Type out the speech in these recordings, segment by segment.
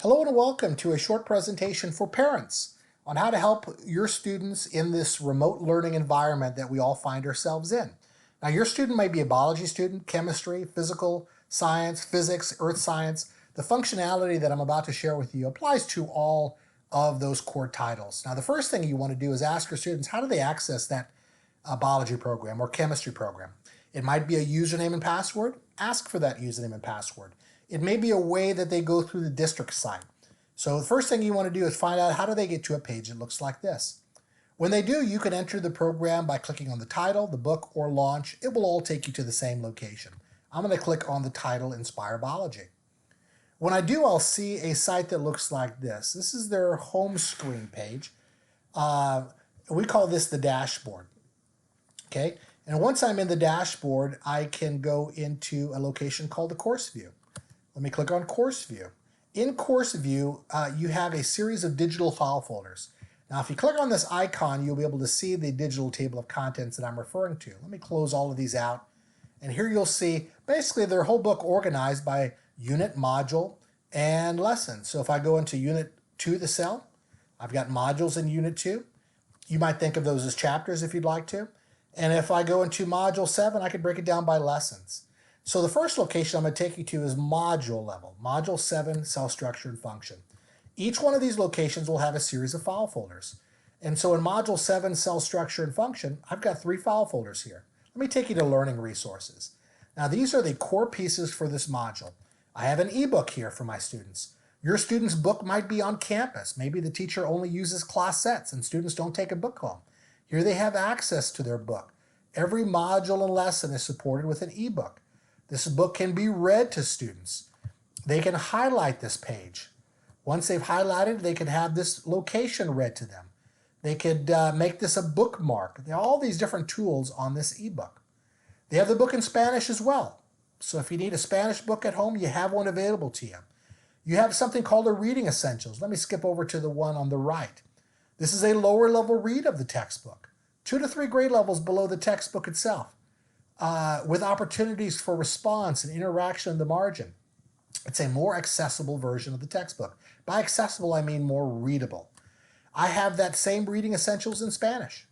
Hello and welcome to a short presentation for parents on how to help your students in this remote learning environment that we all find ourselves in. Now, your student might be a biology student, chemistry, physical science, physics, earth science. The functionality that I'm about to share with you applies to all of those core titles. Now, the first thing you want to do is ask your students, how do they access that biology program or chemistry program? It might be a username and password. Ask for that username and password. It may be a way that they go through the district site. So the first thing you want to do is find out how do they get to a page that looks like this. When they do, you can enter the program by clicking on the title, the book, or launch. It will all take you to the same location. I'm going to click on the title, Inspire Biology. When I do, I'll see a site that looks like this. This is their home screen page. We call this the dashboard. Okay, and once I'm in the dashboard, I can go into a location called the course view. Let me click on course view. In course view, you have a series of digital file folders. Now, if you click on this icon, you'll be able to see the digital table of contents that I'm referring to. Let me close all of these out. And here you'll see basically their whole book organized by unit, module, and lesson. So if I go into unit 2, the cell, I've got modules in unit 2. You might think of those as chapters if you'd like to. And if I go into module 7, I can break it down by lessons. So the first location I'm going to take you to is module level, module 7, cell structure and function. Each one of these locations will have a series of file folders. And so in module 7, cell structure and function, I've got 3 file folders here. Let me take you to learning resources. Now these are the core pieces for this module. I have an ebook here for my students. Your student's book might be on campus. Maybe the teacher only uses class sets and students don't take a book home. Here they have access to their book. Every module and lesson is supported with an ebook. This book can be read to students. They can highlight this page. Once they've highlighted, they can have this location read to them. They could make this a bookmark. There are all these different tools on this ebook. They have the book in Spanish as well. So if you need a Spanish book at home, you have one available to you. You have something called a reading essentials. Let me skip over to the one on the right. This is a lower level read of the textbook, 2 to 3 grade levels below the textbook itself, with opportunities for response and interaction in the margin. It's a more accessible version of the textbook. By accessible, I mean more readable. I have that same reading essentials in Spanish.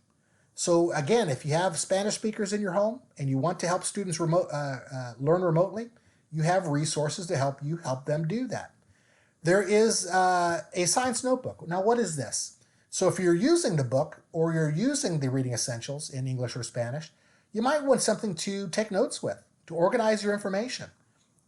So again, if you have Spanish speakers in your home and you want to help students learn remotely, you have resources to help them do that. There is a science notebook. Now, what is this? So if you're using the book or you're using the reading essentials in English or Spanish, you might want something to take notes with, to organize your information.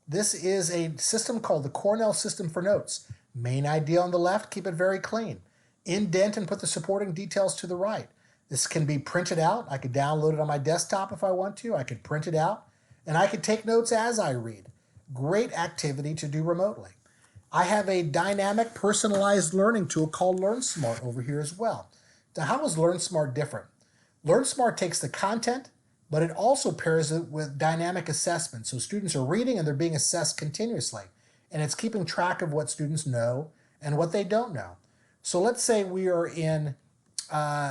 This is a system called the Cornell System for Notes. Main idea on the left, keep it very clean. Indent and put the supporting details to the right. This can be printed out. I could download it on my desktop if I want to. I could print it out, and I could take notes as I read. Great activity to do remotely. I have a dynamic personalized learning tool called LearnSmart over here as well. Now, how is LearnSmart different? LearnSmart takes the content, but it also pairs it with dynamic assessment. So students are reading and they're being assessed continuously. And it's keeping track of what students know and what they don't know. So let's say we are in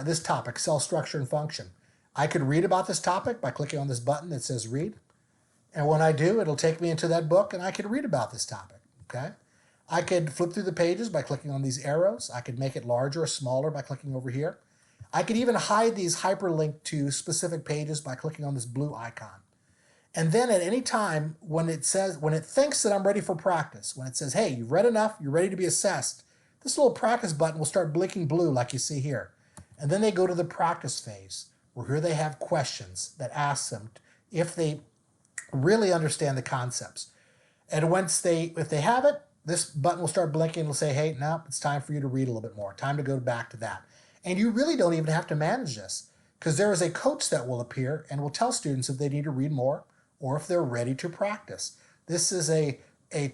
this topic, cell structure and function. I could read about this topic by clicking on this button that says read. And when I do, it'll take me into that book and I could read about this topic, okay? I could flip through the pages by clicking on these arrows. I could make it larger or smaller by clicking over here. I could even hide these hyperlinked to specific pages by clicking on this blue icon. And then at any time when it thinks that I'm ready for practice, when it says, hey, you've read enough, you're ready to be assessed, this little practice button will start blinking blue like you see here. And then they go to the practice phase, where here they have questions that ask them if they really understand the concepts. And if they have it, this button will start blinking and will say, hey, now it's time for you to read a little bit more. Time to go back to that. And you really don't even have to manage this because there is a coach that will appear and will tell students if they need to read more or if they're ready to practice. This is a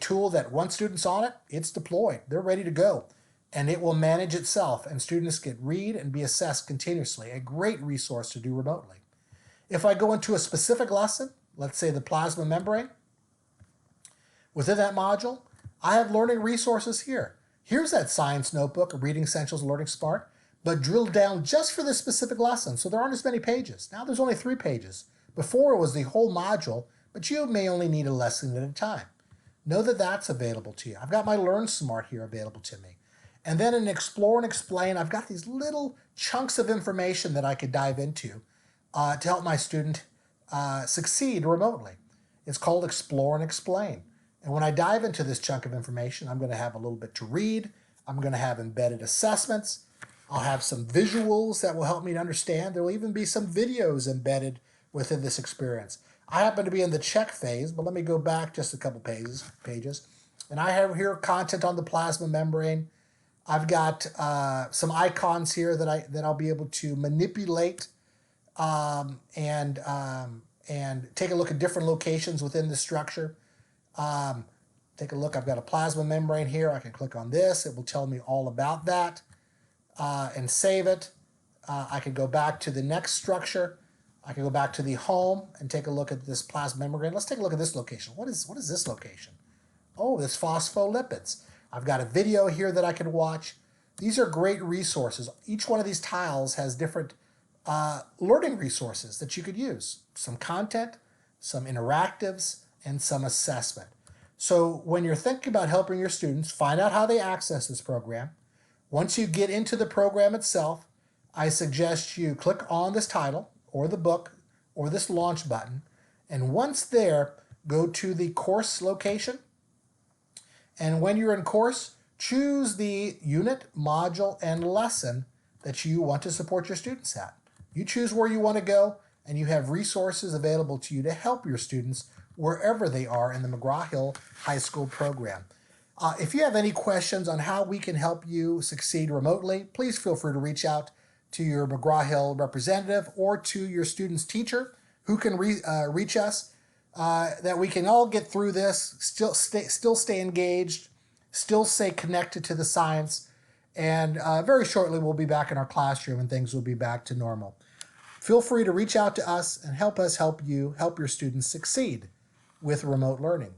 tool that once students on it, it's deployed. They're ready to go. And it will manage itself and students get read and be assessed continuously. A great resource to do remotely. If I go into a specific lesson, let's say the plasma membrane, within that module, I have learning resources here. Here's that science notebook, Reading Essentials LearnSmart, but drilled down just for this specific lesson. So there aren't as many pages. Now there's only 3 pages. Before it was the whole module, but you may only need a lesson at a time. know that that's available to you. I've got my Learn Smart here available to me. And then in Explore and Explain, I've got these little chunks of information that I could dive into to help my student succeed remotely. It's called Explore and Explain. And when I dive into this chunk of information, I'm going to have a little bit to read. I'm going to have embedded assessments. I'll have some visuals that will help me to understand. There will even be some videos embedded within this experience. I happen to be in the check phase, but let me go back just a couple pages. And I have here content on the plasma membrane. I've got some icons here that I'll be able to manipulate and take a look at different locations within the structure. Take a look. I've got a plasma membrane here. I can click on this. It will tell me all about that and save it. I can go back to the next structure. I can go back to the home and take a look at this plasma membrane. Let's take a look at this location. What is this location? Oh, it's phospholipids. I've got a video here that I can watch. These are great resources. Each one of these tiles has different learning resources that you could use. Some content, some interactives, and some assessment. So when you're thinking about helping your students, find out how they access this program. Once you get into the program itself, I suggest you click on this title or the book or this launch button. And once there, go to the course location. And when you're in course, choose the unit, module, and lesson that you want to support your students at. You choose where you want to go, and you have resources available to you to help your students wherever they are in the McGraw-Hill High School program. If you have any questions on how we can help you succeed remotely, please feel free to reach out to your McGraw-Hill representative or to your student's teacher who can reach us, that we can all get through this, still stay engaged, still stay connected to the science, and very shortly we'll be back in our classroom and things will be back to normal. Feel free to reach out to us and help us help you help your students succeed with remote learning.